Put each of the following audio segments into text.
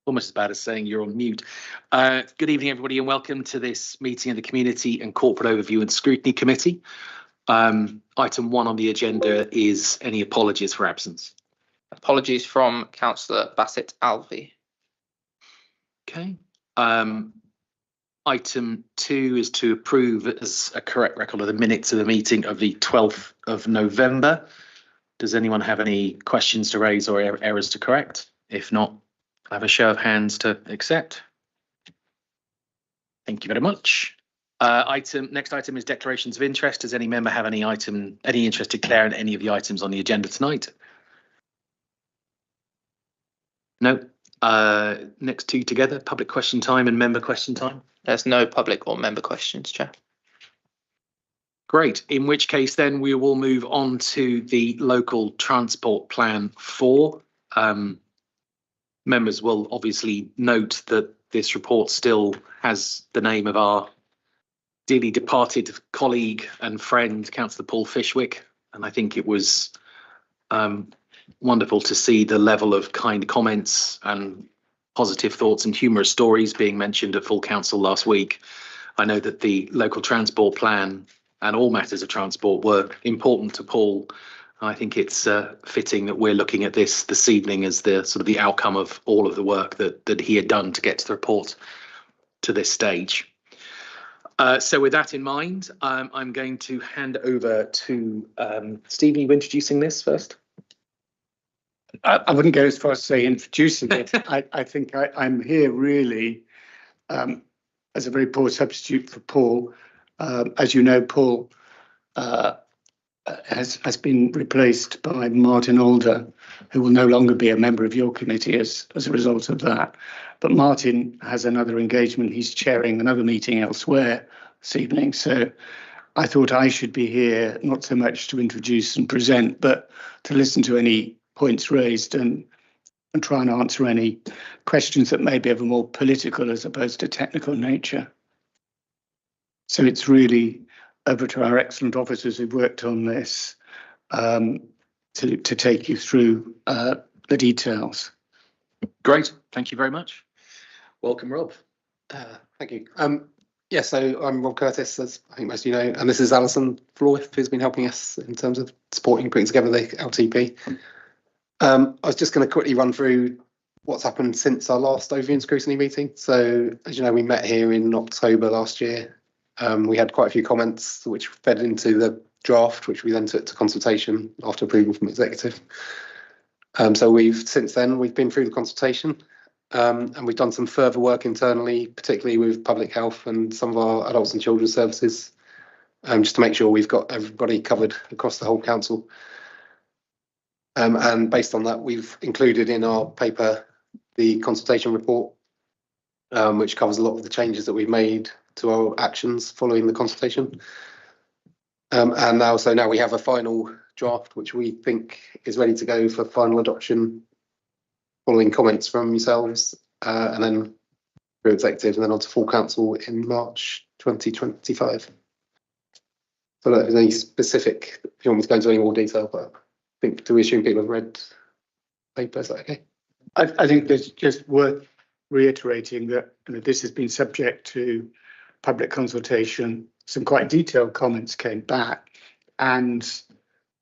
Almost as bad as saying you're on mute. Good evening, everybody, and welcome to this meeting of the Community and Corporate Overview and Scrutiny Committee. Item 1 on the agenda is any apologies for absence. Apologies from Councillor Bassett Alvey. Okay. Item 2 is to approve as a correct record of the minutes of the meeting of the 12th of November. Does anyone have any questions to raise or errors to correct? If not, I have a show of hands to accept. Thank you very much. Next item is declarations of interest. Does any member have any interest to declare in any of the items on the agenda tonight? No. Next two together, public question time and member question time. There's no public or member questions, Chair. Great. In which case, then we will move on to the local transport plan 4. Members will obviously note that this report still has the name of our dearly departed colleague and friend, Councillor Paul Fishwick. And I think it was wonderful to see the level of kind comments and positive thoughts and humorous stories being mentioned at full council last week. I know that the local transport plan and all matters of transport were important to Paul. I think it's fitting that we're looking at this evening as the sort of the outcome of all of the work that he had done to get to the report to this stage. So with that in mind, I'm going to hand over to Stephen. You introducing this first? I wouldn't go as far as to say introducing it. I think I'm here really as a very poor substitute for Paul. As you know, Paul has been replaced by Martin Alder, who will no longer be a member of your committee as a result of that. But Martin has another engagement. He's chairing another meeting elsewhere this evening. So I thought I should be here, not so much to introduce and present, but to listen to any points raised and try and answer any questions that may be of a more political as opposed to technical nature. So it's really over to our excellent officers who've worked on this to take you through the details. Great, thank you very much. Welcome, Rob. Thank you. So I'm Rob Curtis, as I think most of you know, and this is Alison Floyd, who's been helping us in terms of supporting putting together the LTP. I was just going to quickly run through what's happened since our last overview and scrutiny meeting. So, as you know, we met here in October last year. We had quite a few comments which fed into the draft, which we then took to consultation after approval from executive. So since then we've been through the consultation and we've done some further work internally, particularly with public health and some of our adults and children's services, just to make sure we've got everybody covered across the whole council. And based on that, we've included in our paper the consultation report, which covers a lot of the changes that we've made to our actions following the consultation. And now we have a final draft, which we think is ready to go for final adoption following comments from yourselves, and then through executive and then on to full council in March 2025. So if there's any specific, if you want me to go into any more detail, but I think, do we assume people have read paper? Is that okay? I think it's just worth reiterating that this has been subject to public consultation. Some quite detailed comments came back, and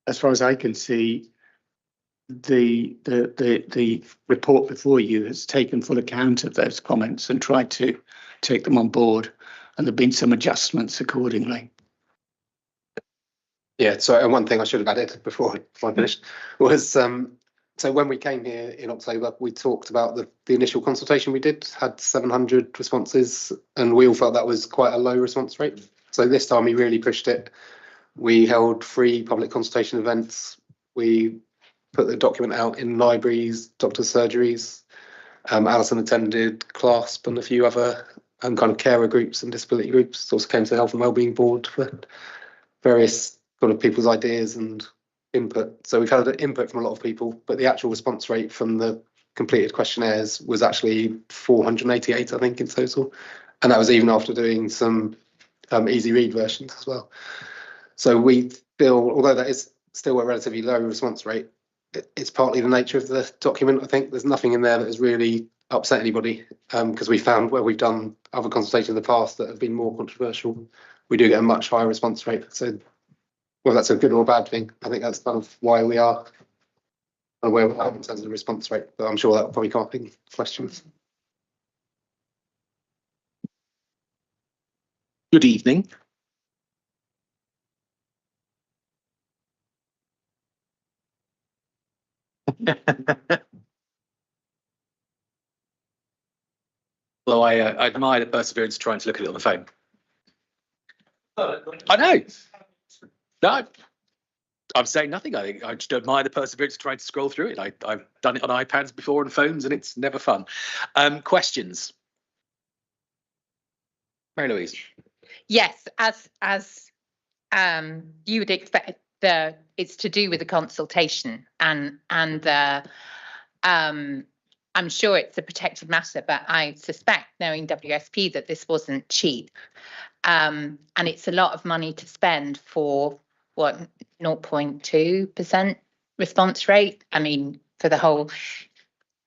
as far as I can see, the report before you has taken full account of those comments and tried to take them on board, and there've been some adjustments accordingly. Yeah, so and one thing I should have added before I finished was so when we came here in October, we talked about the initial consultation we did, had 700 responses, and we all felt that was quite a low response rate. So this time we really pushed it. We held 3 public consultation events. We put the document out in libraries, doctors' surgeries. Alison attended CLASP and a few other kind of carer groups and disability groups. Also came to the Health and Wellbeing Board for various sort of people's ideas and input. So we've had input from a lot of people, but the actual response rate from the completed questionnaires was actually 488, I think, in total. And that was even after doing some easy read versions as well. So we feel, although that is still a relatively low response rate, it's partly the nature of the document. I think there's nothing in there that has really upset anybody, because we found where we've done other consultations in the past that have been more controversial, we do get a much higher response rate. So, well, that's a good or a bad thing. I think that's kind of why we are where we are in terms of the response rate. But I'm sure that will probably come up in questions. Good evening. Well, I admire the perseverance trying to look at it on the phone. I know. No, I'm saying nothing. I think I just admire the perseverance trying to scroll through it. I've done it on iPads before and phones, and it's never fun. Questions? Mary Louise. Yes, as you would expect, it's to do with the consultation and I'm sure it's a protected matter, but I suspect, knowing WSP, that this wasn't cheap, and it's a lot of money to spend for what, 0.2% response rate. I mean, for the whole.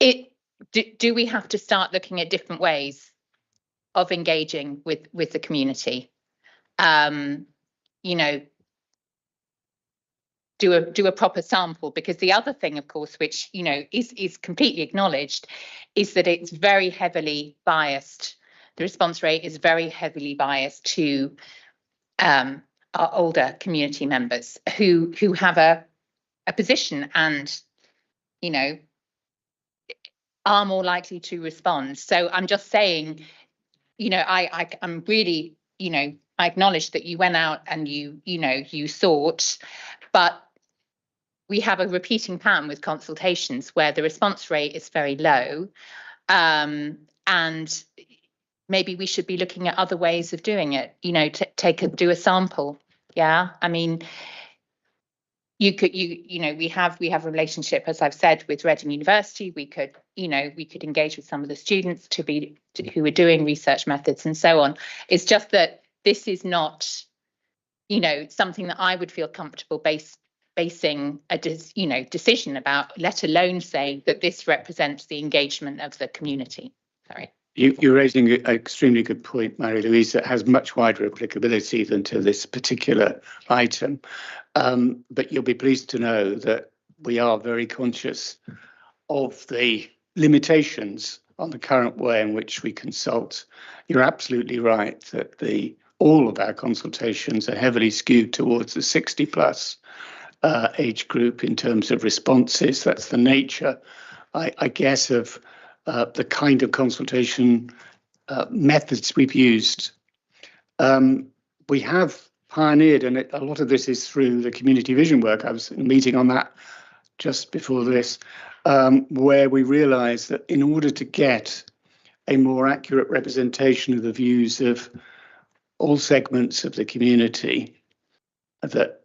Do we have to start looking at different ways of engaging with the community? You know, do a proper sample, because the other thing, of course, which, you know, is completely acknowledged, is that it's very heavily biased. The response rate is very heavily biased to our older community members who have a position and, you know, are more likely to respond. So I'm just saying, you know, I'm really, you know, I acknowledge that you went out and you sought, but we have a repeating pattern with consultations where the response rate is very low, and maybe we should be looking at other ways of doing it. You know, do a sample. Yeah, I mean, you know, we have a relationship, as I've said, with Reading University. We could engage with some of the students who are doing research methods and so on. It's just that this is not, you know, something that I would feel comfortable basing a decision about, let alone saying that this represents the engagement of the community. Sorry. You're raising an extremely good point, Mary Louise, that has much wider applicability than to this particular item. But you'll be pleased to know that we are very conscious of the limitations on the current way in which we consult. You're absolutely right that all of our consultations are heavily skewed towards the 60 plus age group in terms of responses. That's the nature, I guess, of the kind of consultation methods we've used. We have pioneered, and a lot of this is through the community vision work. I was in a meeting on that just before this, where we realised that in order to get a more accurate representation of the views of all segments of the community that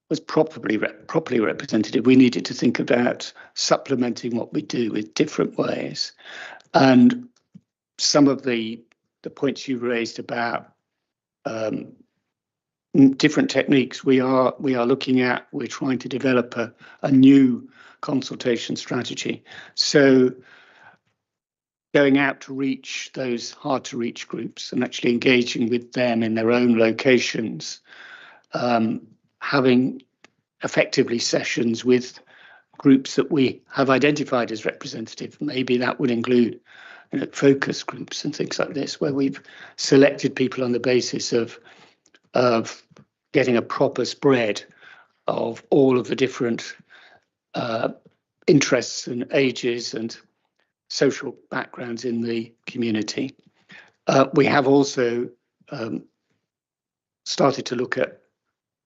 was properly representative, we needed to think about supplementing what we do with different ways. And some of the points you raised about different techniques we are looking at, we're trying to develop a new consultation strategy. So going out to reach those hard to reach groups and actually engaging with them in their own locations, having effectively sessions with groups that we have identified as representative. Maybe that would include, you know, focus groups and things like this, where we've selected people on the basis of getting a proper spread of all of the different interests and ages and social backgrounds in the community. We have also started to look at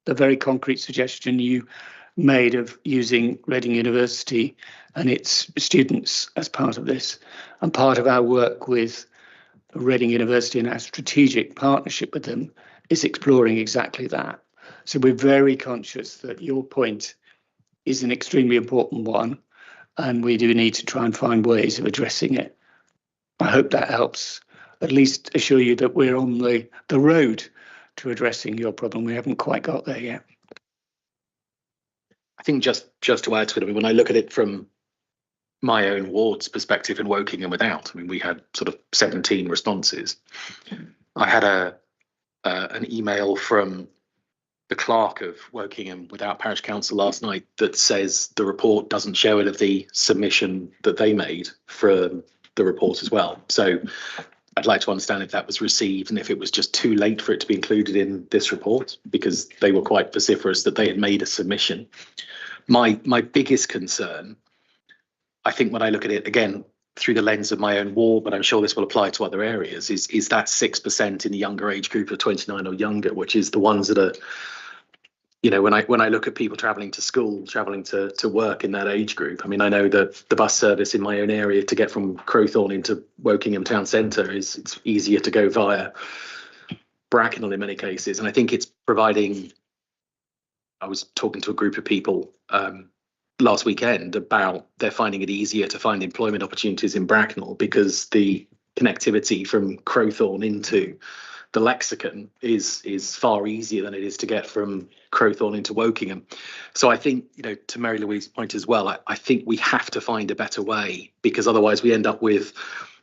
the very concrete suggestion you made of using Reading University and its students as part of this. And part of our work with Reading University and our strategic partnership with them is exploring exactly that. So we're very conscious that your point is an extremely important one, and we do need to try and find ways of addressing it. I hope that helps at least assure you that we're on the road to addressing your problem. We haven't quite got there yet. I think just to add to it, I mean, when I look at it from my own ward's perspective in Woking and without, I mean, we had sort of 17 responses. I had an email from the clerk of Woking and without Parish Council last night that says the report doesn't show it of the submission that they made from the report as well. So I'd like to understand if that was received and if it was just too late for it to be included in this report, because they were quite vociferous that they had made a submission. My biggest concern, I think when I look at it again through the lens of my own ward, but I'm sure this will apply to other areas, is that 6% in the younger age group of 29 or younger, which is the ones that are, you know, when I look at people travelling to school, travelling to work in that age group. I mean, I know that the bus service in my own area to get from Crowthorne into Wokingham town centre it's easier to go via Bracknell in many cases, and I think it's providing. I was talking to a group of people last weekend about they're finding it easier to find employment opportunities in Bracknell because the connectivity from Crowthorne into the lexicon is far easier than it is to get from Crowthorne into Wokingham. So I think, you know, to Mary Louise's point as well, I think we have to find a better way, because otherwise we end up with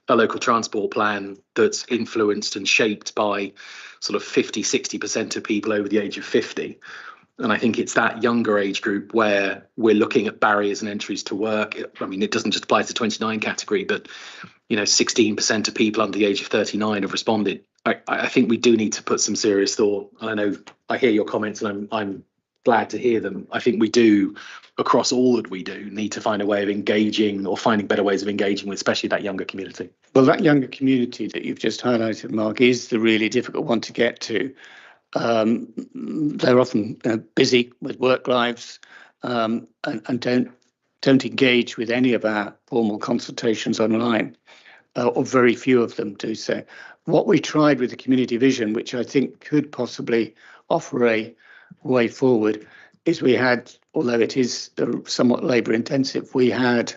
a local transport plan that's influenced and shaped by sort of 50-60% of people over the age of 50. And I think it's that younger age group where we're looking at barriers and entries to work. I mean, it doesn't just apply to the 29 category, but, you know, 16% of people under the age of 39 have responded. I think we do need to put some serious thought. And I know I hear your comments and I'm glad to hear them. I think we do, across all that we do, need to find a way of engaging or finding better ways of engaging with especially that younger community. Well, that younger community that you've just highlighted, Mark, is the really difficult one to get to. They're often busy with work lives and don't engage with any of our formal consultations online, or very few of them do so. What we tried with the community vision, which I think could possibly offer a way forward, is we had, although it is somewhat labour intensive, we had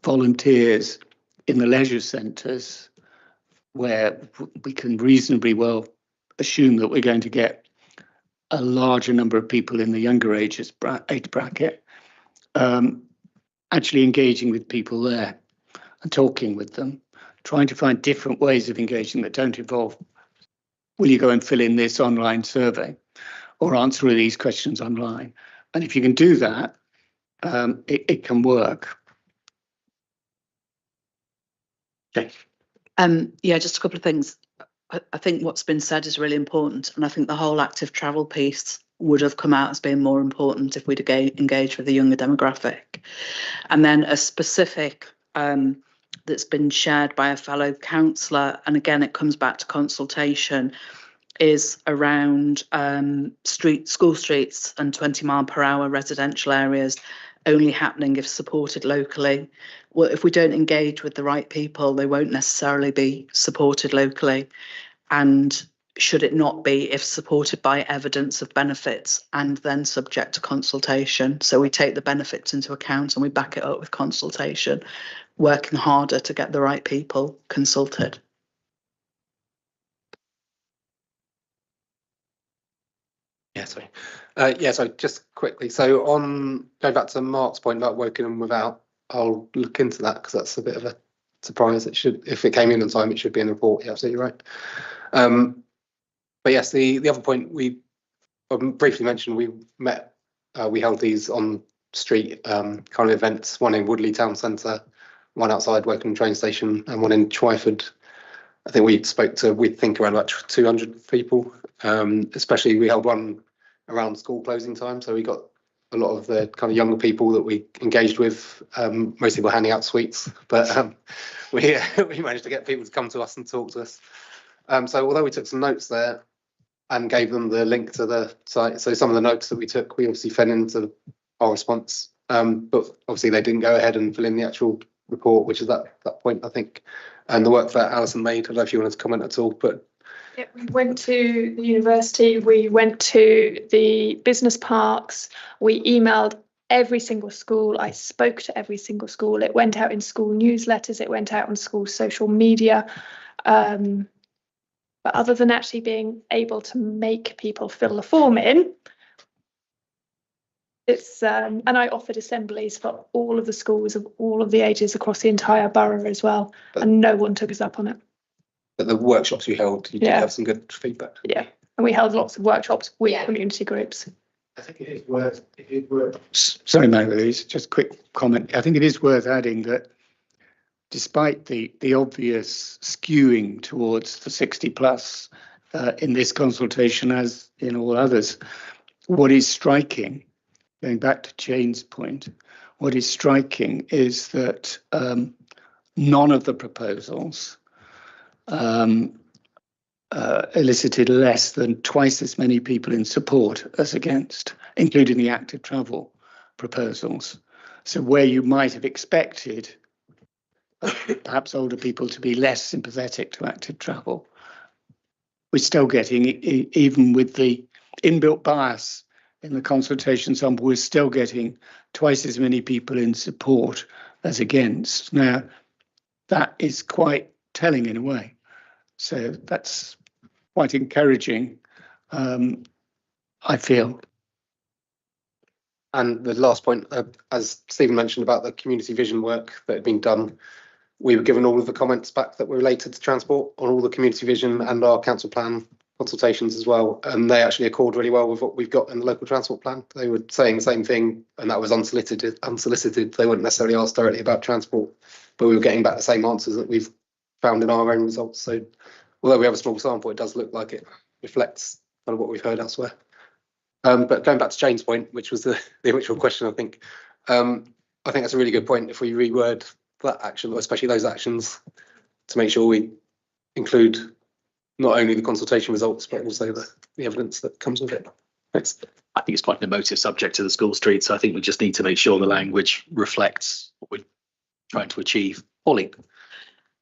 volunteers in the leisure centres where we can reasonably well assume that we're going to get a larger number of people in the younger age bracket, actually engaging with people there and talking with them, trying to find different ways of engaging that don't involve, will you go and fill in this online survey or answer these questions online? And if you can do that, it can work. Okay. Yeah, just a couple of things. I think what's been said is really important, and I think the whole active travel piece would have come out as being more important if we'd engaged with the younger demographic. And then a specific that's been shared by a fellow councillor, and again it comes back to consultation, is around school streets and 20-mile-per-hour residential areas only happening if supported locally. Well, if we don't engage with the right people, they won't necessarily be supported locally. And should it not be if supported by evidence of benefits and then subject to consultation? So we take the benefits into account and we back it up with consultation, working harder to get the right people consulted. So just quickly, so on going back to Mark's point about Wokingham without, I'll look into that because that's a bit of a surprise. It should, if it came in on time, it should be in the report. You're absolutely right. But yes, the other point we briefly mentioned, we held these on street kind of events, one in Woodley Town Centre, one outside Wokingham train station, and one in Twyford. I think we think around about 200 people. Especially we held one around school closing time, so we got a lot of the kind of younger people that we engaged with. Most people handing out sweets, but we managed to get people to come to us and talk to us. So although we took some notes there and gave them the link to the site, so some of the notes that we took, we obviously fed into our response, but obviously they didn't go ahead and fill in the actual report, which is that point, I think, and the work that Alison made. I don't know if you wanted to comment at all, but. Yeah, we went to the university, we went to the business parks, we emailed every single school, I spoke to every single school, it went out in school newsletters, it went out on school social media. But other than actually being able to make people fill the form in, It's and I offered assemblies for all of the schools of all of the ages across the entire borough as well, and no one took us up on it. But the workshops you held, you did Yeah. have some good feedback. Yeah, and we held lots of workshops with community groups. I think it is worth. Sorry, Mary-Louise, just a quick comment. I think it is worth adding that despite the obvious skewing towards the 60 plus in this consultation, as in all others, what is striking, going back to Jane's point, what is striking is that none of the proposals elicited less than twice as many people in support as against, including the active travel proposals. So where you might have expected perhaps older people to be less sympathetic to active travel, we're still getting, even with the inbuilt bias in the consultation sample, we're still getting twice as many people in support as against. Now, that is quite telling in a way. So that's quite encouraging, I feel. And the last point, as Stephen mentioned about the community vision work that had been done, we were given all of the comments back that were related to transport on all the community vision and our council plan consultations as well. And they actually accord really well with what we've got in the local transport plan. They were saying the same thing, and that was unsolicited. They weren't necessarily asked directly about transport, but we were getting back the same answers that we've found in our own results. So although we have a small sample, it does look like it reflects kind of what we've heard elsewhere. But going back to Jane's point, which was the original question, I think that's a really good point. If we reword that action, or especially those actions, to make sure we include not only the consultation results, but also the evidence that comes with it. Thanks. I think it's quite an emotive subject to the school street, so I think we just need to make sure the language reflects what we're trying to achieve. Holly.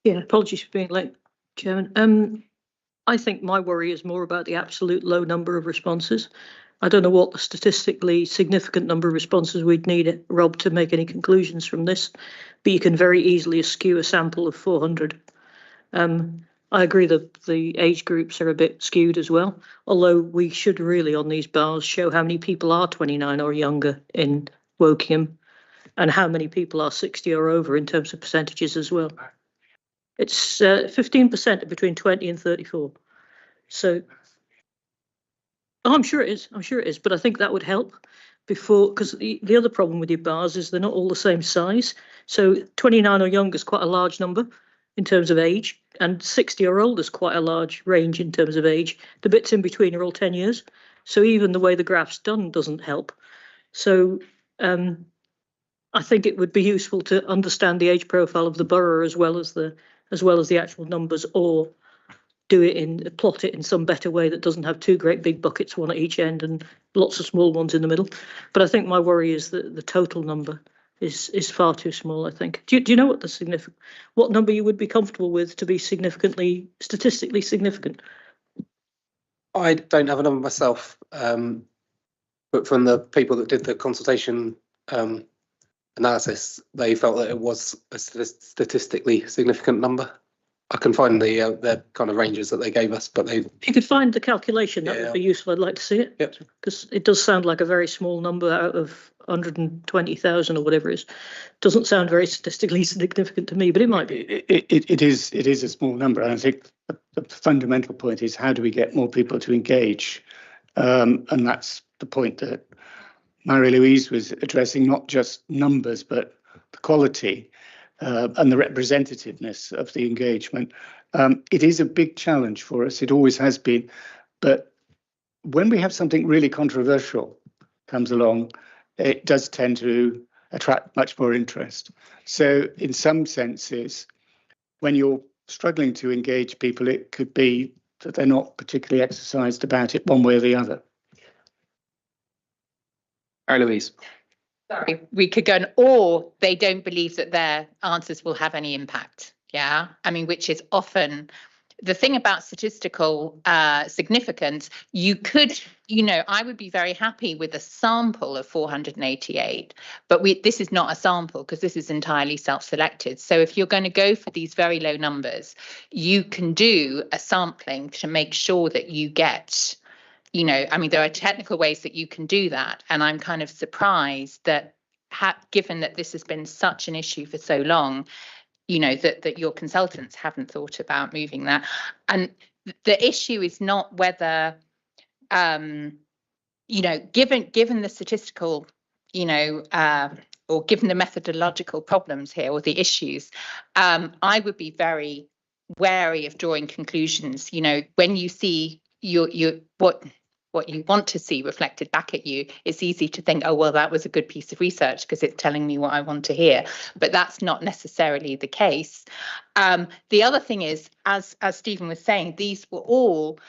Yeah, apologies for being late, Chairman. I think my worry is more about the absolute low number of responses. I don't know what the statistically significant number of responses we'd need, Rob, to make any conclusions from this, but you can very easily eschew a sample of 400. I agree that the age groups are a bit skewed as well, although we should really on these bars show how many people are 29 or younger in Wokingham and how many people are 60 or over in terms of percentages as well. It's 15% between 20 and 34. So I'm sure it is. I'm sure it is. But I think that would help before, because the other problem with your bars is they're not all the same size. So 29 or younger is quite a large number in terms of age, and 60 or older is quite a large range in terms of age. The bits in between are all 10 years. So even the way the graph's done doesn't help. So I think it would be useful to understand the age profile of the borough as well as the actual numbers, or plot it in some better way that doesn't have two great big buckets, one at each end and lots of small ones in the middle. But I think my worry is that the total number is far too small, I think. Do you know what number you would be comfortable with to be statistically significant? I don't have a number myself, but from the people that did the consultation analysis, they felt that it was a statistically significant number. I can find the kind of ranges that they gave us, but if you could find the calculation, that would be useful. I'd like to see it. Yep. Because it does sound like a very small number out of 120,000 or whatever it is. Doesn't sound very statistically significant to me, but it might be. It is a small number. And I think the fundamental point is, how do we get more people to engage? And that's the point that Mary-Louise was addressing, not just numbers, but the quality and the representativeness of the engagement. It is a big challenge for us. It always has been. But when we have something really controversial comes along, it does tend to attract much more interest. So in some senses, when you're struggling to engage people, it could be that they're not particularly exercised about it one way or the other. Mary-Louise. Sorry, we could go on, or they don't believe that their answers will have any impact. Yeah, I mean, which is often the thing about statistical significance. You could, I would be very happy with a sample of 488, but this is not a sample because this is entirely self-selected. So if you're going to go for these very low numbers, you can do a sampling to make sure that you get I mean, there are technical ways that you can do that, and I'm kind of surprised that, given that this has been such an issue for so long, that your consultants haven't thought about moving that. And the issue is not whether, given the statistical, or given the methodological problems here or the issues, I would be very wary of drawing conclusions. When you see what you want to see reflected back at you, it's easy to think, oh, well, that was a good piece of research because it's telling me what I want to hear. But that's not necessarily the case. The other thing is, as Stephen was saying, these were all,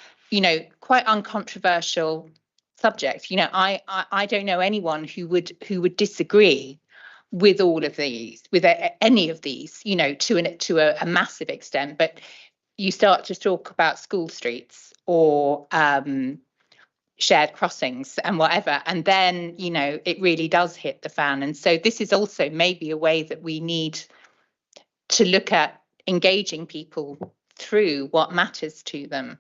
quite uncontroversial subjects. I don't know anyone who would disagree with all of these, with any of these, to a massive extent. But you start to talk about school streets or shared crossings and whatever, and then it really does hit the fan. And so this is also maybe a way that we need to look at engaging people through what matters to them,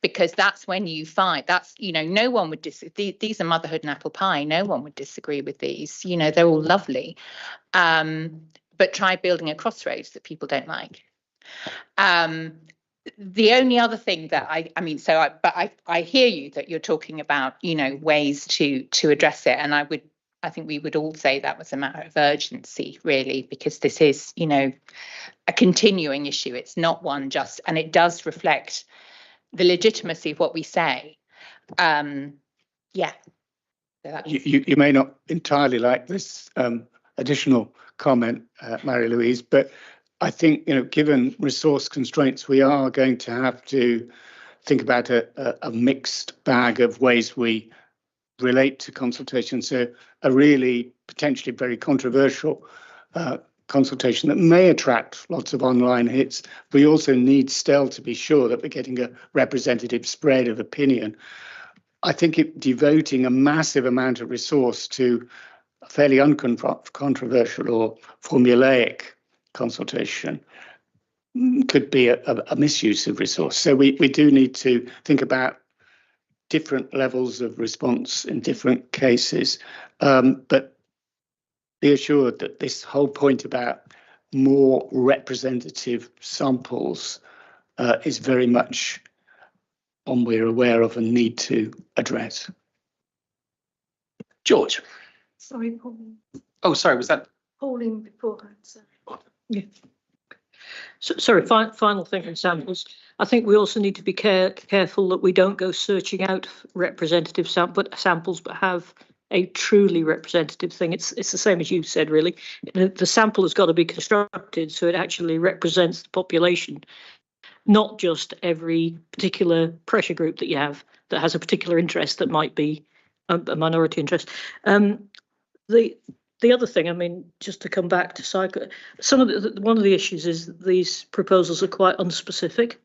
because that's when you find that's no one would these are motherhood and apple pie. No one would disagree with these. They're all lovely, but try building a crossroads that people don't like. The only other thing that I hear you, that you're talking about, ways to address it. And I think we would all say that was a matter of urgency, really, because this is, a continuing issue. It's not one just, and it does reflect the legitimacy of what we say. Yeah. So you may not entirely like this additional comment, Mary-Louise, but I think, given resource constraints, we are going to have to think about a mixed bag of ways we relate to consultation. So a really potentially very controversial consultation that may attract lots of online hits. We also need still to be sure that we're getting a representative spread of opinion. I think devoting a massive amount of resource to a fairly uncontroversial or formulaic consultation could be a misuse of resource. So we do need to think about different levels of response in different cases. But be assured that this whole point about more representative samples is very much one we're aware of and need to address. George. Sorry, Pauline. Oh, sorry, was that? Pauline beforehand. Sorry. Yeah. So, sorry, final thing on samples. I think we also need to be careful that we don't go searching out representative samples, but have a truly representative thing. It's the same as you said, really. The sample has got to be constructed so it actually represents the population, not just every particular pressure group that you have that has a particular interest that might be a minority interest. The other thing, I mean, just to come back to cycle, one of the issues is that these proposals are quite unspecific.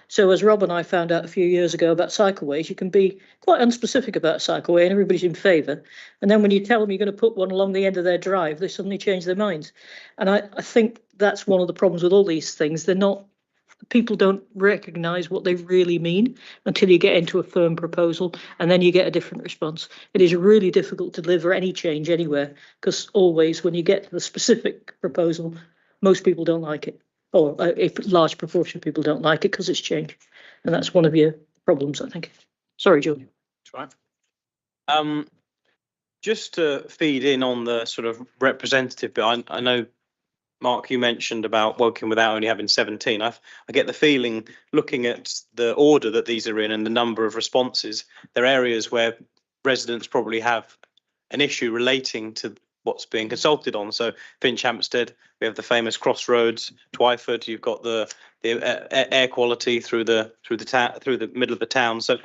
So as Rob and I found out a few years ago about cycleways, you can be quite unspecific about a cycleway and everybody's in favour. And then when you tell them you're going to put one along the end of their drive, they suddenly change their minds. And I think that's one of the problems with all these things. People don't recognise what they really mean until you get into a firm proposal, and then you get a different response. It is really difficult to deliver any change anywhere, because always when you get to the specific proposal, most people don't like it, or a large proportion of people don't like it because it's change. And that's one of your problems, I think. Sorry, Julie. That's right. Just to feed in on the sort of representative bit, I know, Mark, you mentioned about Woking without only having 17. I get the feeling, looking at the order that these are in and the number of responses, there are areas where residents probably have an issue relating to what's being consulted on. So Finch Hampstead, we have the famous crossroads. Twyford, you've got the air quality through the middle of the town. So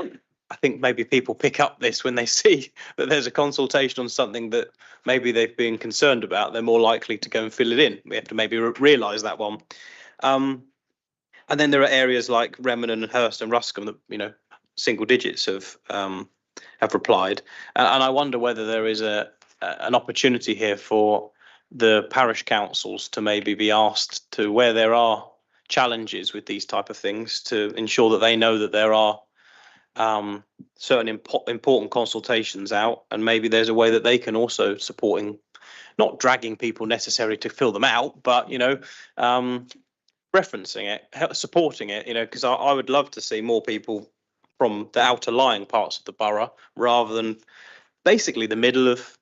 I think maybe people pick up this when they see that there's a consultation on something that maybe they've been concerned about. They're more likely to go and fill it in. We have to maybe realise that one. And then there are areas like Remenham and Hurst and Ruscombe that, single digits have replied. And I wonder whether there is an opportunity here for the parish councils to maybe be asked to, where there are challenges with these type of things, to ensure that they know that there are certain important consultations out, and maybe there's a way that they can also supporting, not dragging people necessarily to fill them out, but referencing it, supporting it, because I would love to see more people from the outer lying parts of the borough rather than basically the middle of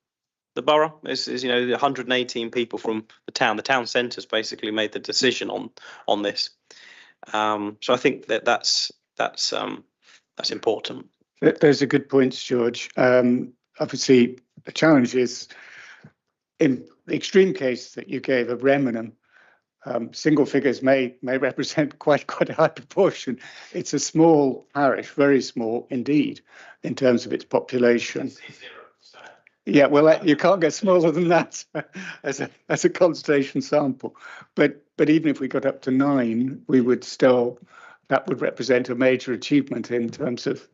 the borough. Is 118 people from the town centre's basically made the decision on this. So I think that's important. Those are good points, George. Obviously, the challenge is in the extreme case that you gave of Remenham. Single figures may represent quite a high proportion. It's a small parish, very small indeed, in terms of its population. Yeah, well, you can't get smaller than that as a consultation sample. But even if we got up to 9, that would represent a major achievement in terms of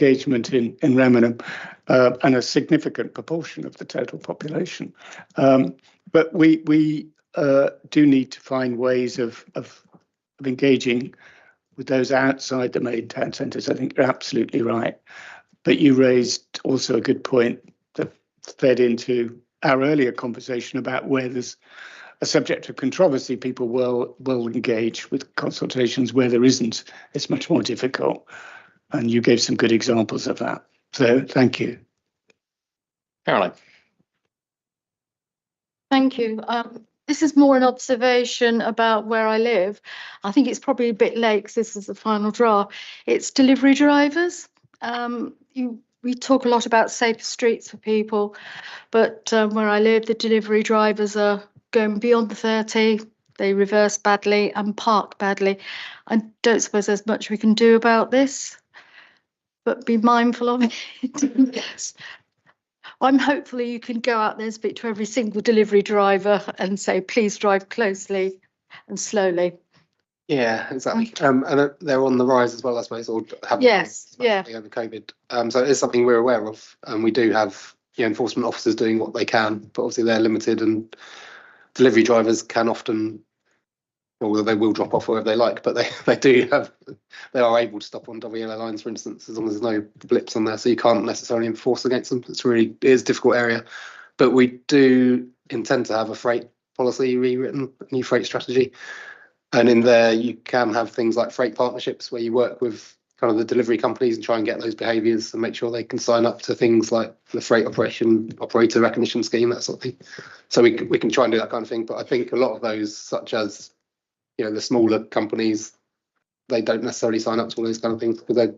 engagement in Remenham, and a significant proportion of the total population. But we do need to find ways of engaging with those outside the main town centres. I think you're absolutely right. But you raised also a good point that fed into our earlier conversation about where there's a subject of controversy, people will engage with consultations. Where there isn't, it's much more difficult. And you gave some good examples of that. So thank you. Caroline. Thank you. This is more an observation about where I live. I think it's probably a bit late because this is the final draft. It's delivery drivers. We talk a lot about safer streets for people, but where I live, the delivery drivers are going beyond the 30. They reverse badly and park badly. I don't suppose there's much we can do about this, but be mindful of it. Yes. I'm hopeful you can go out there and speak to every single delivery driver and say, please drive closely and slowly. Yeah, exactly. And they're on the rise as well, I suppose, or have yes, yeah, over COVID. So it's something we're aware of, and we do have enforcement officers doing what they can, but obviously they're limited, and delivery drivers can often, well, they will drop off wherever they like, but they are able to stop on double yellow lines, for instance, as long as there's no blips on there. So you can't necessarily enforce against them. It is a difficult area, but we do intend to have a freight policy rewritten, a new freight strategy. And in there, you can have things like freight partnerships where you work with kind of the delivery companies and try and get those behaviours and make sure they can sign up to things like the freight operator recognition scheme, that sort of thing. So we can try and do that kind of thing. But I think a lot of those, such as the smaller companies, they don't necessarily sign up to all those kind of things because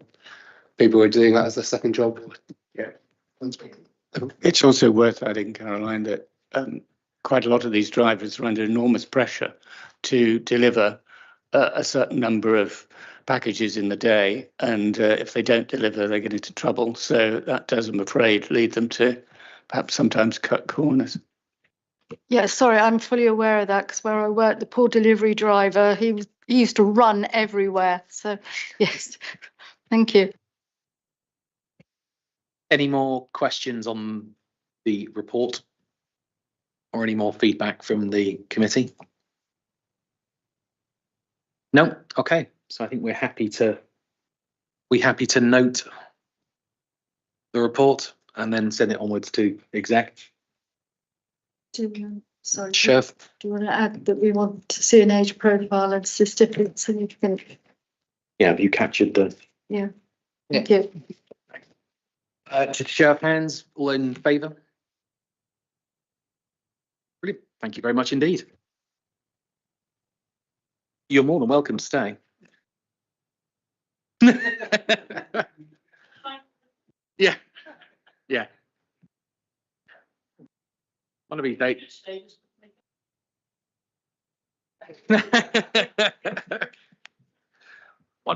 people who are doing that as their second job. Yeah. It's also worth adding, Caroline, that quite a lot of these drivers are under enormous pressure to deliver a certain number of packages in the day, and if they don't deliver, they get into trouble. So that does, I'm afraid, lead them to perhaps sometimes cut corners. Yeah, sorry, I'm fully aware of that because where I worked, the poor delivery driver, he used to run everywhere. So yes, thank you. Any more questions on the report or any more feedback from the committee? No? Okay. So I think we're happy to note the report and then send it onwards to exec. Sorry, Sheriff. do you want to add that we want to see an age profile and statistically significant? Yeah, have you captured the? Yeah. Thank you. Just show of hands, all in favour? Brilliant. Thank you very much indeed. You're more than welcome to stay. Yeah. Yeah. One of these days.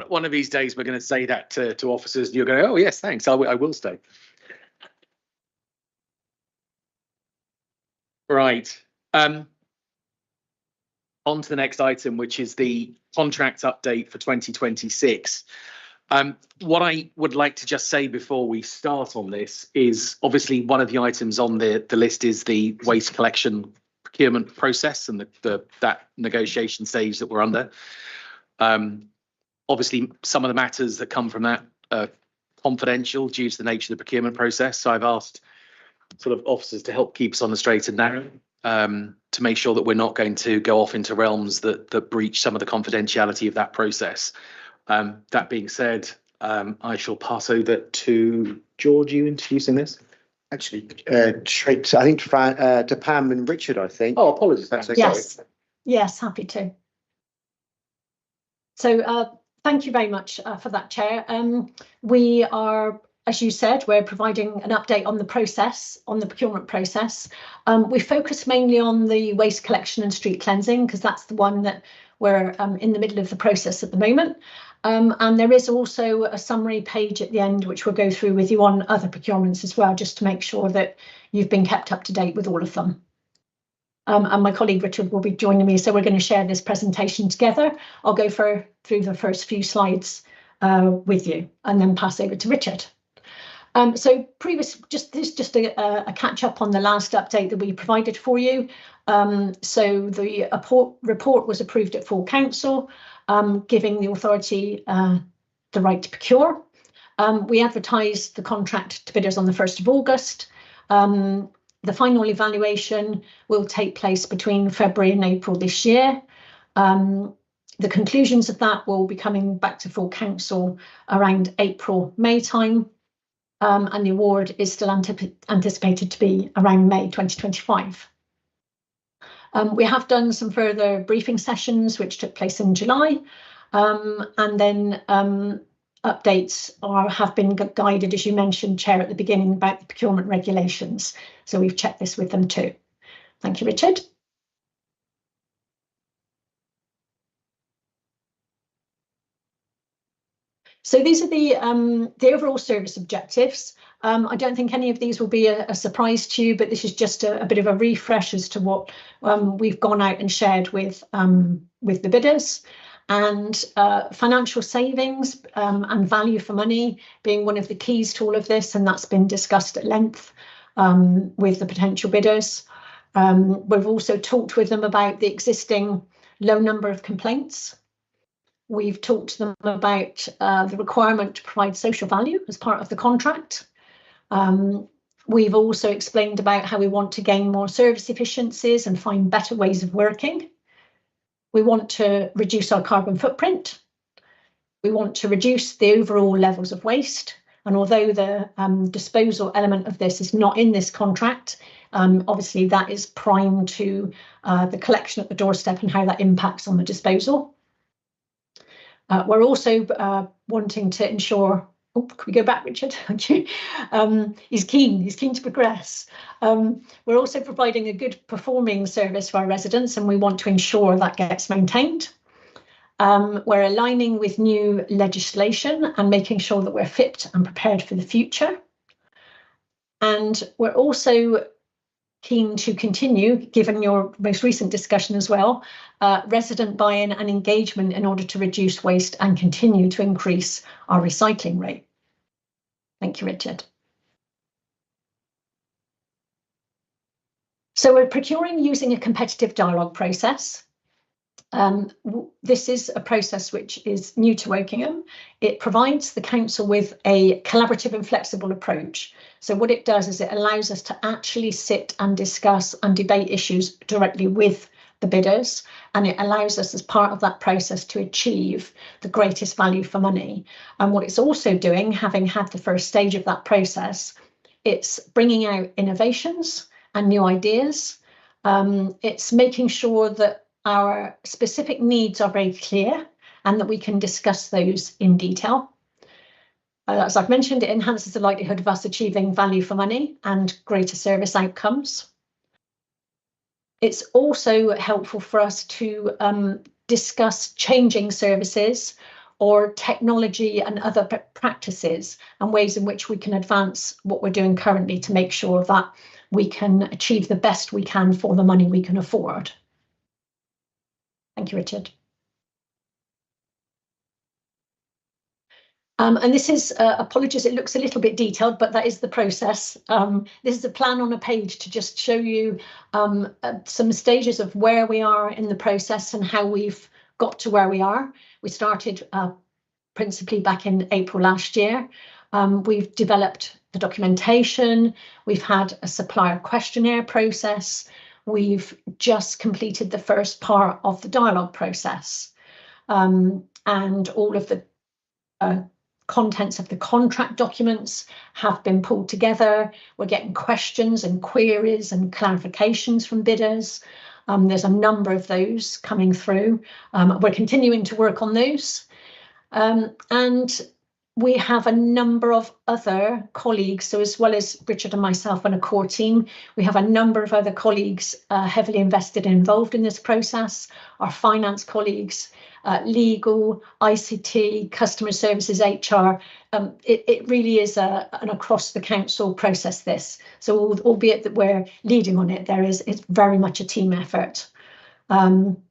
One of these days, we're going to say that to officers, and you're going, oh yes, thanks, I will stay. Right. On to the next item, which is the contract update for 2026. What I would like to just say before we start on this is obviously one of the items on the list is the waste collection procurement process and that negotiation stage that we're under. Obviously, some of the matters that come from that are confidential due to the nature of the procurement process. So I've asked sort of officers to help keep us on the straight and narrow, to make sure that we're not going to go off into realms that breach some of the confidentiality of that process. That being said, I shall pass over to George, you introducing this? Actually, straight to, I think, to Pam and Richard, I think. Oh, apologies. That's okay. Yes, yes, happy to. So thank you very much for that, Chair. We are, as you said, we're providing an update on the process, on the procurement process. We focus mainly on the waste collection and street cleansing because that's the one that we're in the middle of the process at the moment. And there is also a summary page at the end, which we'll go through with you on other procurements as well, just to make sure that you've been kept up to date with all of them. And my colleague Richard will be joining me, so we're going to share this presentation together. I'll go through the first few slides with you and then pass over to Richard. So just a catch up on the last update that we provided for you. So the report was approved at full council, giving the authority the right to procure. We advertised the contract to bidders on the 1st of August. The final evaluation will take place between February and April this year. The conclusions of that will be coming back to full council around April, May time. And the award is still anticipated to be around May 2025. We have done some further briefing sessions, which took place in July, and then updates have been guided, as you mentioned, Chair, at the beginning about the procurement regulations. So we've checked this with them too. Thank you, Richard. So these are the overall service objectives. I don't think any of these will be a surprise to you, but this is just a bit of a refresh as to what we've gone out and shared with the bidders. And financial savings and value for money being one of the keys to all of this, and that's been discussed at length with the potential bidders. We've also talked with them about the existing low number of complaints. We've talked to them about the requirement to provide social value as part of the contract. We've also explained about how we want to gain more service efficiencies and find better ways of working. We want to reduce our carbon footprint. We want to reduce the overall levels of waste. And although the disposal element of this is not in this contract, obviously that is prime to the collection at the doorstep and how that impacts on the disposal. We're also wanting to ensure, can we go back, Richard? Thank you. He's keen to progress. We're also providing a good performing service for our residents, and we want to ensure that gets maintained. We're aligning with new legislation and making sure that we're fit and prepared for the future. And we're also keen to continue, given your most recent discussion as well, resident buy-in and engagement in order to reduce waste and continue to increase our recycling rate. Thank you, Richard. So we're procuring using a competitive dialogue process. This is a process which is new to Wokingham. It provides the council with a collaborative and flexible approach. So what it does is it allows us to actually sit and discuss and debate issues directly with the bidders, and it allows us as part of that process to achieve the greatest value for money. And what it's also doing, having had the first stage of that process, it's bringing out innovations and new ideas. It's making sure that our specific needs are very clear and that we can discuss those in detail. As I've mentioned, it enhances the likelihood of us achieving value for money and greater service outcomes. It's also helpful for us to discuss changing services or technology and other practices and ways in which we can advance what we're doing currently to make sure that we can achieve the best we can for the money we can afford. Thank you, Richard. And this is, apologies, it looks a little bit detailed, but that is the process. This is a plan on a page to just show you some stages of where we are in the process and how we've got to where we are. We started principally back in April last year. We've developed the documentation. We've had a supplier questionnaire process. We've just completed the first part of the dialogue process. And all of the contents of the contract documents have been pulled together. We're getting questions and queries and clarifications from bidders. There's a number of those coming through. We're continuing to work on those. And we have a number of other colleagues. So as well as Richard and myself and a core team, we have a number of other colleagues heavily invested and involved in this process. Our finance colleagues, legal, ICT, customer services, HR. It really is an across the council process, this. So albeit that we're leading on it, it's very much a team effort. And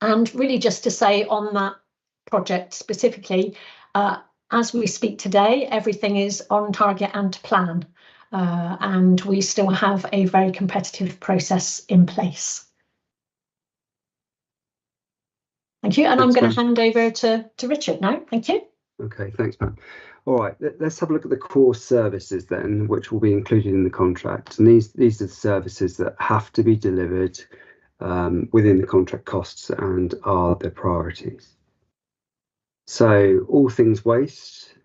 really just to say on that project specifically, as we speak today, everything is on target and to plan, and we still have a very competitive process in place. Thank you, and I'm going to hand over to Richard now. Thank you. Okay, thanks, Pam. All right, let's have a look at the core services then, which will be included in the contract. And these are the services that have to be delivered within the contract costs and are the priorities. So all things waste,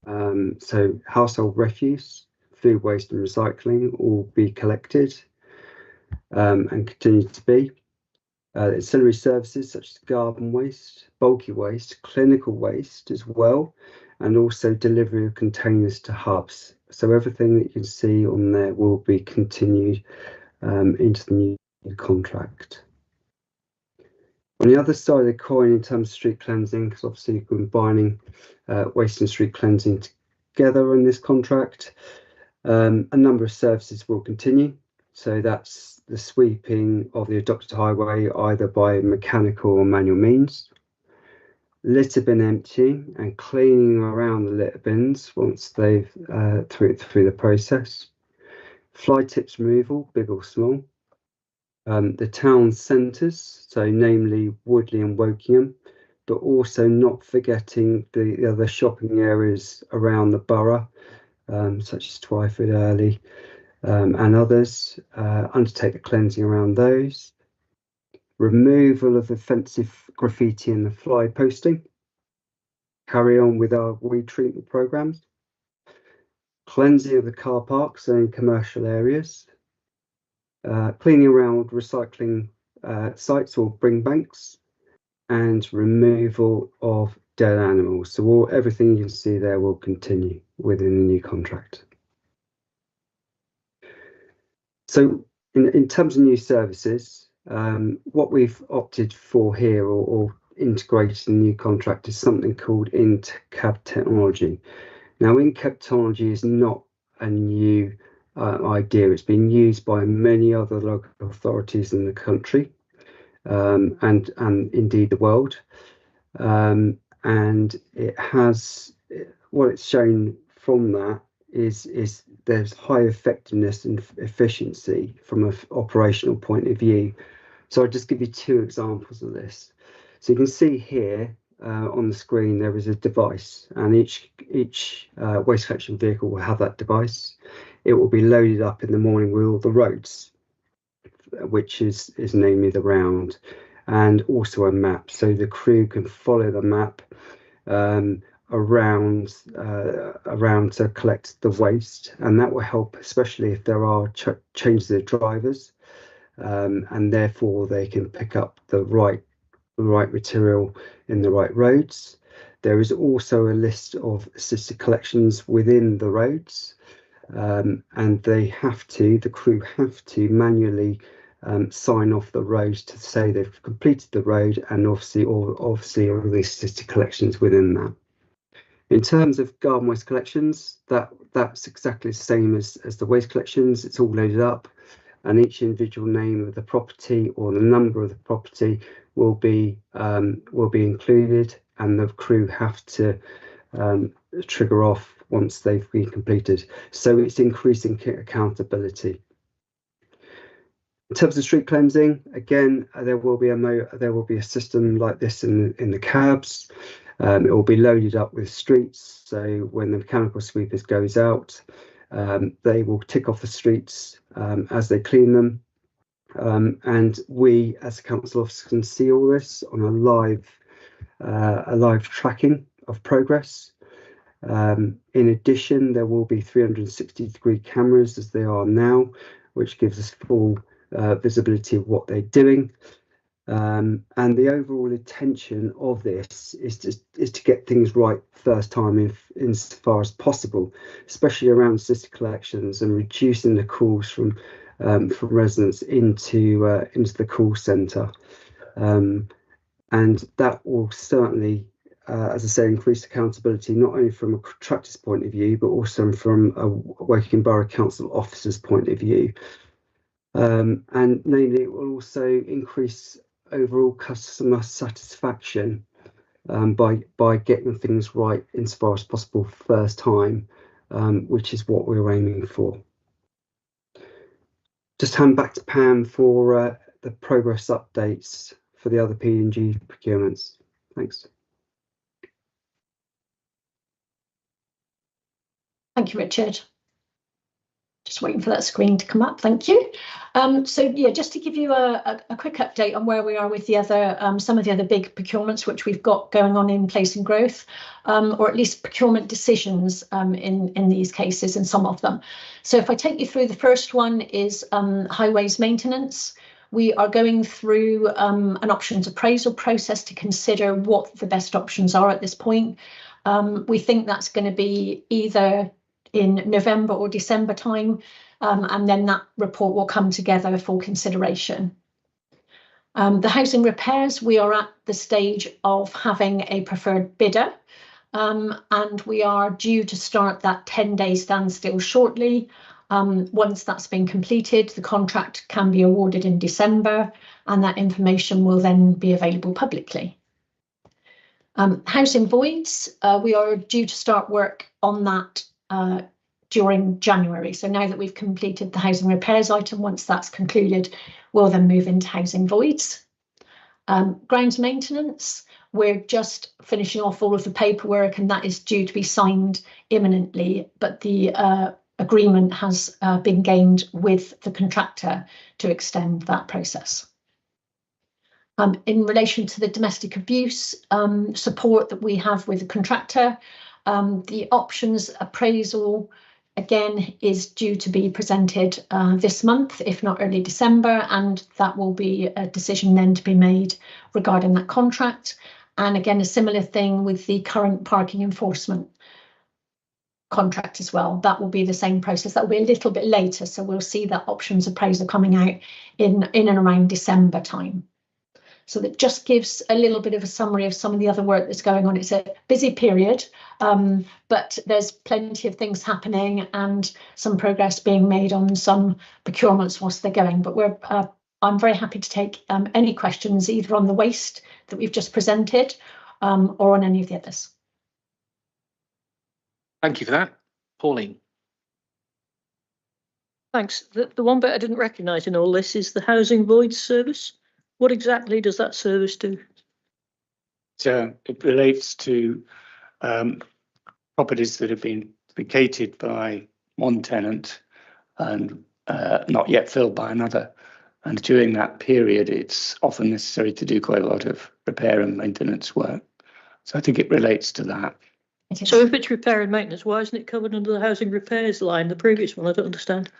so household refuse, food waste and recycling will be collected and continue to be. Ancillary services such as garden waste, bulky waste, clinical waste as well, and also delivery of containers to hubs. So everything that you can see on there will be continued into the new contract. On the other side of the coin, in terms of street cleansing, because obviously you're combining waste and street cleansing together in this contract, a number of services will continue. So that's the sweeping of the adopted highway, either by mechanical or manual means, litter bin emptying and cleaning around the litter bins once they've through the process, fly tips removal, big or small. The town centres, so namely Woodley and Wokingham, but also not forgetting the other shopping areas around the borough, such as Twyford, Early, and others. Undertake the cleansing around those. Removal of offensive graffiti and the fly posting. Carry on with our weed treatment programmes. Cleansing of the car parks and commercial areas. Cleaning around recycling sites or bring banks, and removal of dead animals. So everything you can see there will continue within the new contract. So in terms of new services, what we've opted for here or integrated in the new contract is something called in-cab technology. Now, in-cab technology is not a new idea. It's been used by many other local authorities in the country and indeed the world, and it has, what it's shown from that is there's high effectiveness and efficiency from an operational point of view. So I'll just give you two examples of this. So you can see here on the screen there is a device, and each waste collection vehicle will have that device. It will be loaded up in the morning with all the roads, which is namely the round, and also a map, so the crew can follow the map around to collect the waste, and that will help, especially if there are changes of drivers, and therefore they can pick up the right material in the right roads. There is also a list of assisted collections within the roads, and the crew have to manually sign off the road to say they've completed the road, and obviously all the assisted collections within that. In terms of garden waste collections, that's exactly the same as the waste collections. It's all loaded up, and each individual name of the property or the number of the property will be included, and the crew have to trigger off once they've been completed. So it's increasing accountability. In terms of street cleansing, again, there will be a system like this in the cabs, It will be loaded up with streets, so when the mechanical sweepers goes out, they will tick off the streets as they clean them. And we as a council officer can see all this on a live tracking of progress. In addition, there will be 360-degree cameras as they are now, which gives us full visibility of what they're doing. And the overall intention of this is to get things right first time in as far as possible, especially around sister collections and reducing the calls from residents into the call centre. And that will certainly, as I say, increase accountability, not only from a contractor's point of view, but also from a Woking Borough Council officer's point of view. And namely, it will also increase overall customer satisfaction by getting things right insofar as possible first time, which is what we're aiming for. Just hand back to Pam for the progress updates for the other P&G procurements. Thanks. Thank you, Richard. Just waiting for that screen to come up. Thank you. So yeah, just to give you a quick update on where we are with the other some of the other big procurements which we've got going on in place and growth, or at least procurement decisions in these cases, in some of them. So if I take you through, the first one is highways maintenance. We are going through an options appraisal process to consider what the best options are at this point. We think that's going to be either in November or December time, and then that report will come together for consideration. The housing repairs, we are at the stage of having a preferred bidder, and we are due to start that 10-day standstill shortly. Once that's been completed, the contract can be awarded in December, and that information will then be available publicly. Housing voids, we are due to start work on that during January. So now that we've completed the housing repairs item, once that's concluded, we'll then move into housing voids. Grounds maintenance, we're just finishing off all of the paperwork, and that is due to be signed imminently, but the agreement has been gained with the contractor to extend that process. In relation to the domestic abuse support that we have with the contractor, the options appraisal, again, is due to be presented this month, if not early December, and that will be a decision then to be made regarding that contract. And again, a similar thing with the current parking enforcement contract as well. That will be the same process. That will be a little bit later, so we'll see that options appraisal coming out in and around December time. So that just gives a little bit of a summary of some of the other work that's going on. It's a busy period, but there's plenty of things happening and some progress being made on some procurements whilst they're going. But I'm very happy to take any questions either on the waste that we've just presented or on any of the others. Thank you for that. Pauline. Thanks. The one bit I didn't recognise in all this is the housing voids service. What exactly does that service do? So it relates to properties that have been vacated by one tenant and not yet filled by another. And during that period, it's often necessary to do quite a lot of repair and maintenance work. So I think it relates to that. So if it's repair and maintenance, why isn't it covered under the housing repairs line, the previous one? I don't understand.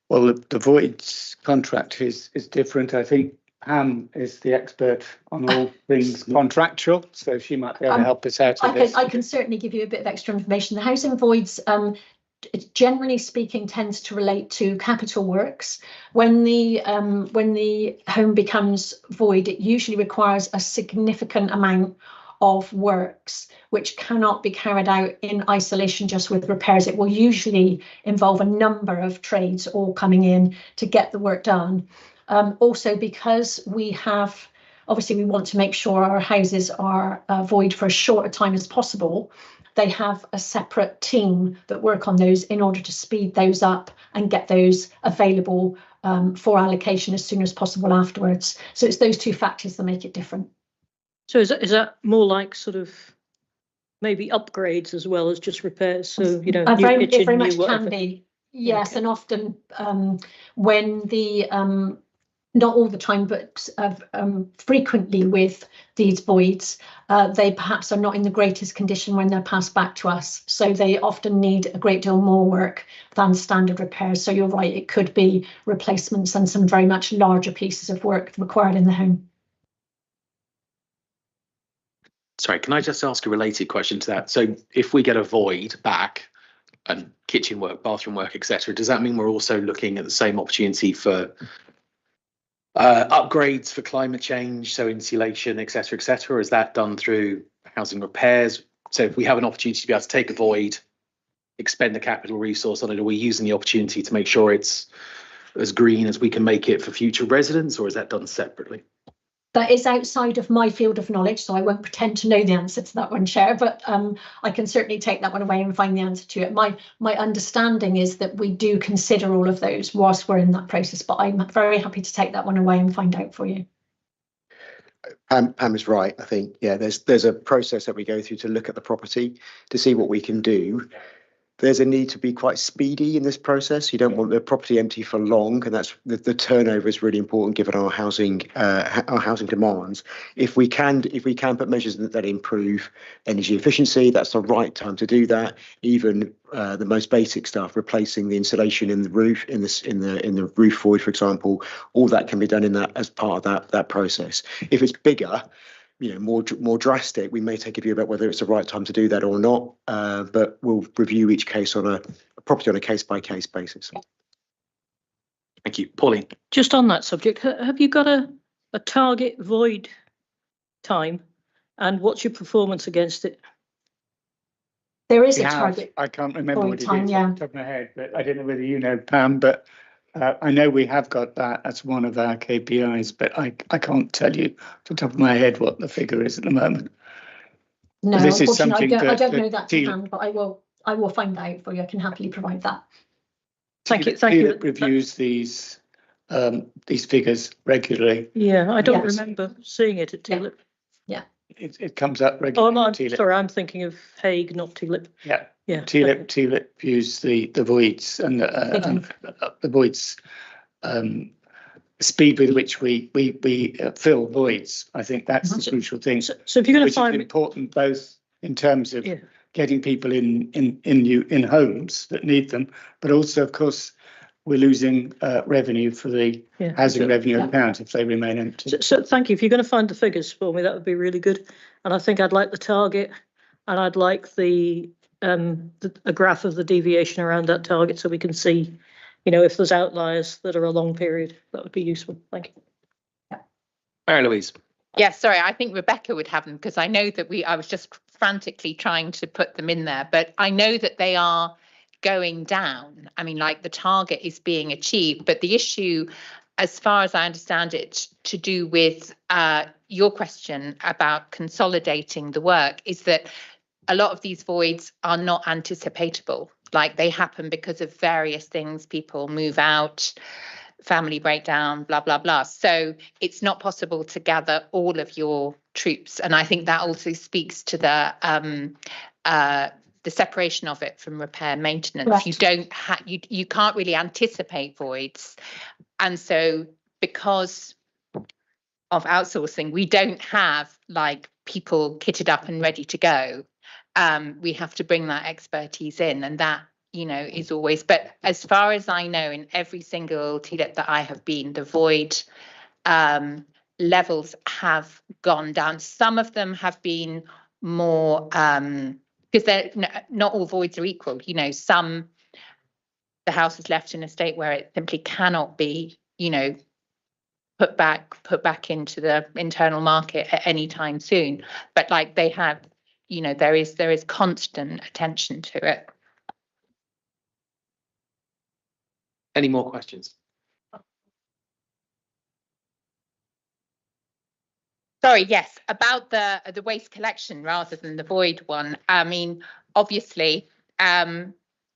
Well, the voids contract is different. I think Pam is the expert on all things contractual, so she might be able to help us out with this. I can certainly give you a bit of extra information. The housing voids, generally speaking, tends to relate to capital works. When the home becomes void, it usually requires a significant amount of works which cannot be carried out in isolation just with repairs. It will usually involve a number of trades all coming in to get the work done. Also, because we want to make sure our houses are void for as short a time as possible, they have a separate team that work on those in order to speed those up and get those available for allocation as soon as possible afterwards. So it's those two factors that make it different. So is that more like sort of maybe upgrades as well as just repairs. So, you know, It new very, kitchen, it very new much whatever. can be. Yes, okay. and often when the not all the time, but frequently with these voids, they perhaps are not in the greatest condition when they're passed back to us. So they often need a great deal more work than standard repairs. So you're right, it could be replacements and some very much larger pieces of work required in the home. Sorry, can I just ask a related question to that? So if we get a void back and kitchen work, bathroom work, etc., does that mean we're also looking at the same opportunity for upgrades for climate change, so insulation, etc., or is that done through housing repairs? So if we have an opportunity to be able to take a void, expend the capital resource on it, are we using the opportunity to make sure it's as green as we can make it for future residents, or is that done separately? That is outside of my field of knowledge, so I won't pretend to know the answer to that one, Chair, but I can certainly take that one away and find the answer to it. My understanding is that we do consider all of those whilst we're in that process, but I'm very happy to take that one away and find out for you. Pam is right. I think, yeah, there's a process that we go through to look at the property to see what we can do. There's a need to be quite speedy in this process. You don't want the property empty for long, and that's the turnover is really important given our housing demands. If we can put measures that improve energy efficiency, that's the right time to do that. Even the most basic stuff, replacing the insulation in the roof, in the roof void, for example, all that can be done in that as part of that process. If it's bigger, you know, more drastic, we may take a view about whether it's the right time to do that or not, but we'll review each case on a property on a case-by-case basis. Thank you. Pauline. Just on that subject, have you got a target void time, and what's your performance against it? There is a target. I can't remember what it is time, off yeah. the top of my head, but I don't know whether you know, Pam, but I know we have got that as one of our KPIs, but I can't tell you off the top of my head what the figure is at the moment. No, This is unfortunately, something I don't know that that to hand, but I will find that out for you. I can happily provide that. Thank you. Thank you. Reviews these figures regularly. Yeah, I don't Yes. remember seeing it at TLIP. Yeah. It comes up Oh, regularly. sorry, I'm thinking of Hague, not TLIP. Yeah. Yeah. TLIP views the voids and the voids speed with which we fill voids. I think that's the crucial thing. So if you're going to find which is important both in terms of Yeah. getting people in homes that need them, but also, of course, we're losing revenue for the housing revenue account if they remain empty. So thank you. If you're going to find the figures for me, that would be really good. And I think I'd like the target, and I'd like a graph of the deviation around that target so we can see, you know, if there's outliers that are a long period. That would be useful. Thank you. Mary Louise. Yeah, sorry, I think Rebecca would have them because I know that I was just frantically trying to put them in there, but I know that they are going down. I mean, like the target is being achieved, but the issue, as far as I understand it, to do with your question about consolidating the work, is that a lot of these voids are not anticipatable. Like they happen because of various things. People move out, family breakdown, blah, blah, blah. So it's not possible to gather all of your troops. And I think that also speaks to the separation of it from repair maintenance. Right. You don't you can't really anticipate voids. And so because of outsourcing, we don't have like people kitted up and ready to go. We have to bring that expertise in, and that, you know, is always, but as far as I know, in every single TLIP that I have been, the void levels have gone down. Some of them have been more, because they're not all voids are equal. You know, the house is left in a state where it simply cannot be, you know, put back into the internal market at any time soon. But like they have, you know, there is constant attention to it. Any more questions? Sorry, yes, about the waste collection rather than the void one. I mean, obviously, I'm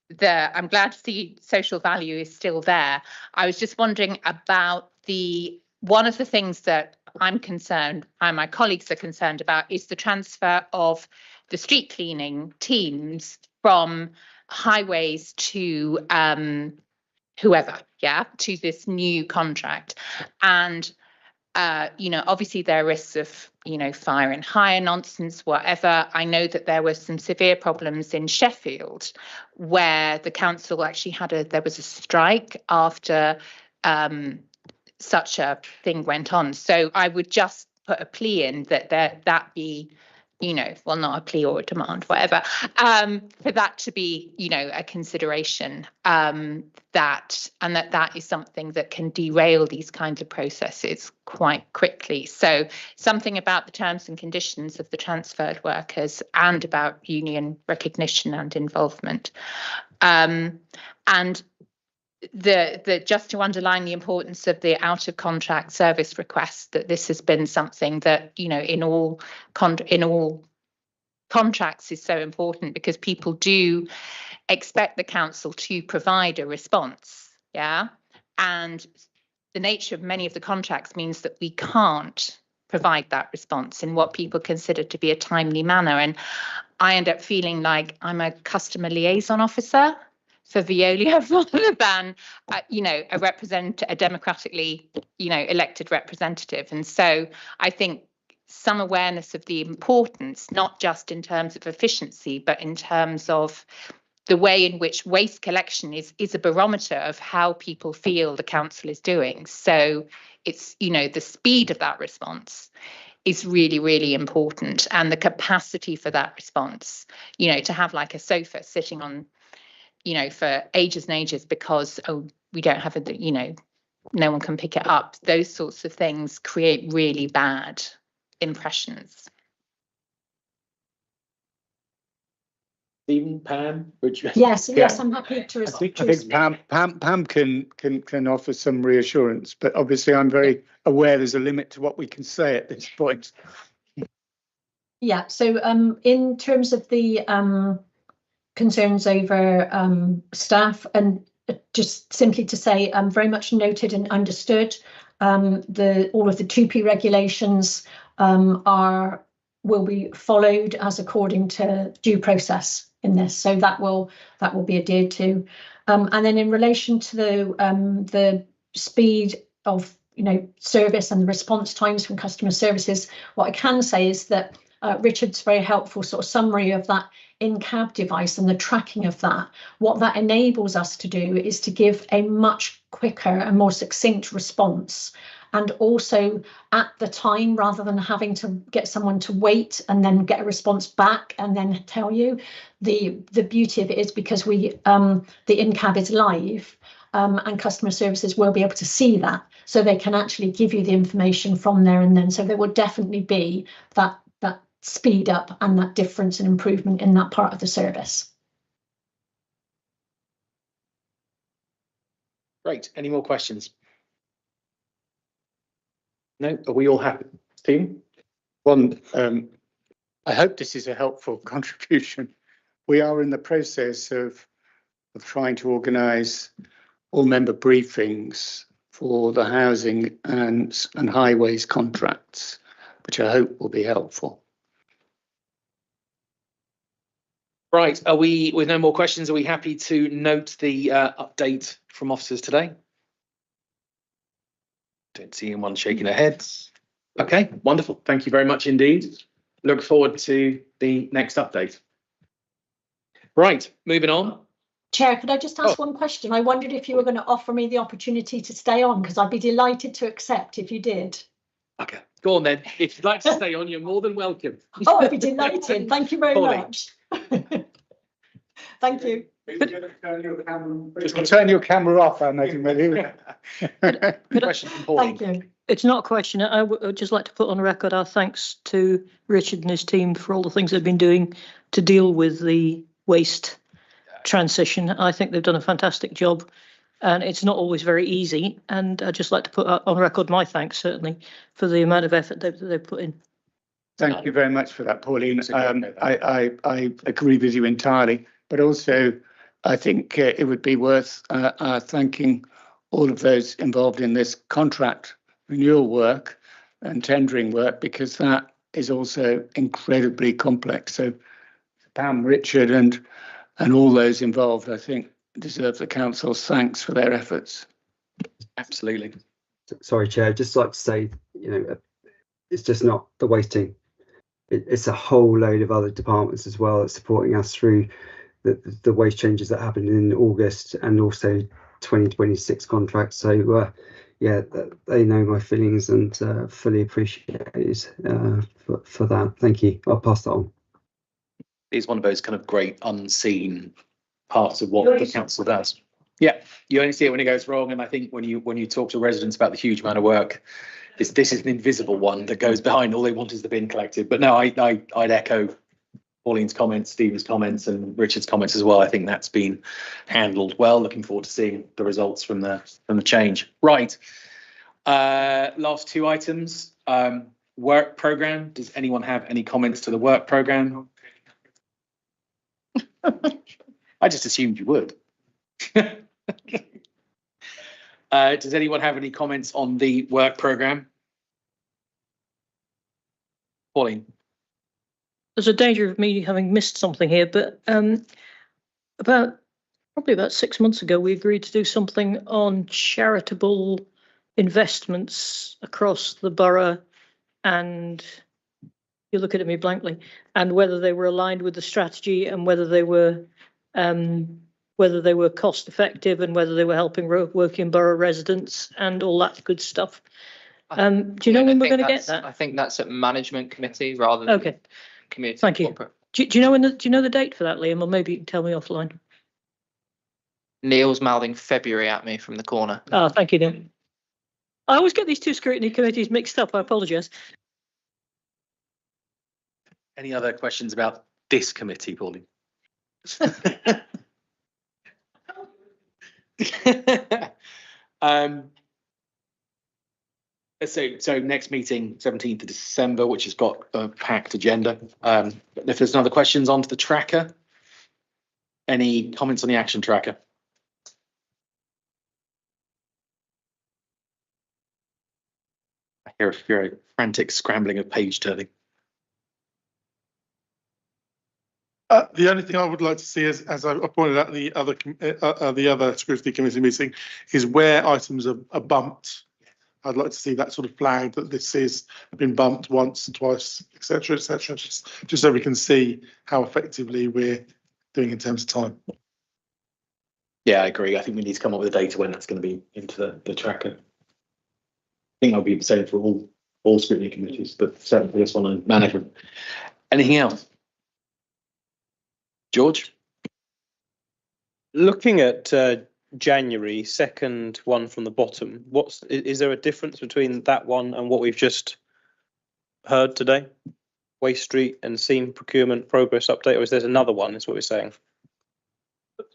glad to see social value is still there. I was just wondering about the one of the things that I'm concerned, and my colleagues are concerned about, is the transfer of the street cleaning teams from highways to whoever, to this new contract. And obviously there are risks of, fire and hire nonsense, whatever. I know that there were some severe problems in Sheffield where the council actually there was a strike after such a thing went on. So I would just put a plea in that be, well, not a plea or a demand, whatever, for that to be, a consideration, that is something that can derail these kinds of processes quite quickly. So something about the terms and conditions of the transferred workers and about union recognition and involvement. And just to underline the importance of the out of contract service request, that this has been something that in all contracts is so important, because people do expect the council to provide a response, and the nature of many of the contracts means that we can't provide that response in what people consider to be a timely manner. And I end up feeling like I'm a customer liaison officer for Veolia rather than, a democratically, elected representative. And so I think some awareness of the importance, not just in terms of efficiency, but in terms of the way in which waste collection is a barometer of how people feel the council is doing. So it's, the speed of that response is really, really important, and the capacity for that response, to have like a sofa sitting on, for ages and ages because, we don't have no one can pick it up. Those sorts of things create really bad impressions. Stephen, Pam, Richard? Yes, I'm happy to respond. I think Pam can offer some reassurance, but obviously I'm very aware there's a limit to what we can say at this point. Yeah, so in terms of the concerns over staff, and just simply to say, very much noted and understood. All of the 2P regulations will be followed as according to due process in this, so that will be adhered to. And then in relation to the speed of service and the response times from customer services, what I can say is that Richard's very helpful sort of summary of that in-cab device and the tracking of that. What that enables us to do is to give a much quicker and more succinct response. And also at the time, rather than having to get someone to wait and then get a response back and then tell you, the beauty of it is because the in-cab is live, and customer services will be able to see that, so they can actually give you the information from there and then. So there will definitely be that speed up and that difference and improvement in that part of the service. Great. Any more questions? No? Are we all happy? Stephen? One, I hope this is a helpful contribution. We are in the process of trying to organise all member briefings for the housing and highways contracts, which I hope will be helpful. Right, are we, with no more questions, are we happy to note the update from officers today? Don't see anyone shaking their heads. Okay, wonderful. Thank you very much indeed. Look forward to the next update. Right, moving on. Chair, could I just ask one question? I wondered if you were going to offer me the opportunity to stay on, because I'd be delighted to accept if you did. Okay, go on then. If you'd like to stay on, you're more than welcome. Oh, I'd be delighted. Thank you very much. Thank you. Just turn your camera off, I imagine. Question from Pauline. Thank you. It's not a question. I would just like to put on record our thanks to Richard and his team for all the things they've been doing to deal with the waste transition. I think they've done a fantastic job, and it's not always very easy. And I'd just like to put on record my thanks, certainly, for the amount of effort they've put in. Thank you very much for that, Pauline. I agree with you entirely, but also I think it would be worth thanking all of those involved in this contract renewal work and tendering work, because that is also incredibly complex. So Pam, Richard and all those involved, I think, deserve the council's thanks for their efforts. Absolutely. Sorry, Chair, I'd just like to say, it's just not the waste team. It's a whole load of other departments as well that's supporting us through the waste changes that happened in August and also 2026 contracts. So yeah, they know my feelings and fully appreciate it for that. Thank you. I'll pass that on. It's one of those kind of great unseen parts of what the council does. Yeah, you only see it when it goes wrong, and I think when you talk to residents about the huge amount of work, this is an invisible one that goes behind. All they want is the bin collected. But no, I'd echo Pauline's comments, Stephen's comments, and Richard's comments as well. I think that's been handled well. Looking forward to seeing the results from the change. Right, last two items. Work programme. Does anyone have any comments to the work programme? I just assumed you would. Does anyone have any comments on the work programme? Pauline. There's a danger of me having missed something here, but probably about 6 months ago, we agreed to do something on charitable investments across the borough, and you're looking at me blankly, and whether they were aligned with the strategy and whether they were cost effective and whether they were helping working borough residents and all that good stuff. Do you know when we're going to get that? I think that's at management committee rather than community. Thank you. Corporate. Do you know the date for that, Liam? Or maybe you can tell me offline. Neil's mouthing February at me from the corner. Oh, thank you, Neil. I always get these two scrutiny committees mixed up. I apologise. Any other questions about this committee, Pauline? So next meeting, 17th of December, which has got a packed agenda. If there's no other questions, on to the tracker. Any comments on the action tracker? I hear a very frantic scrambling of page turning. The only thing I would like to see, as I pointed out the other scrutiny committee meeting, is where items are bumped. I'd like to see that sort of flagged that this has been bumped once, twice, etc., etc. Just so we can see how effectively we're doing in terms of time. Yeah, I agree. I think we need to come up with the data when that's going to be into the tracker. I think I'll be the same for all scrutiny committees, but certainly for this one on management. Anything else? George? Looking at January, second one from the bottom, is there a difference between that one and what we've just heard today? Waste Street and Seam procurement progress update, or is there another one, is what we're saying?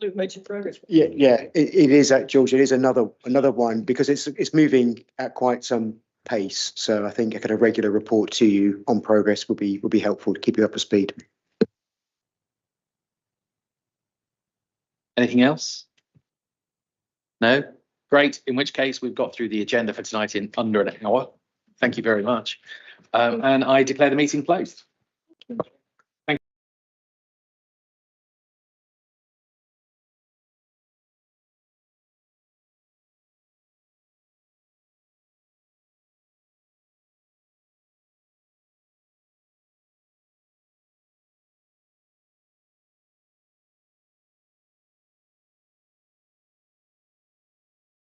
We've made some progress. Yeah, it is, George. It is another one because it's moving at quite some pace. So I think a kind of regular report to you on progress would be helpful to keep you up to speed. Anything else? No? Great. In which case, we've got through the agenda for tonight in under an hour. Thank you very much. And I declare the meeting closed.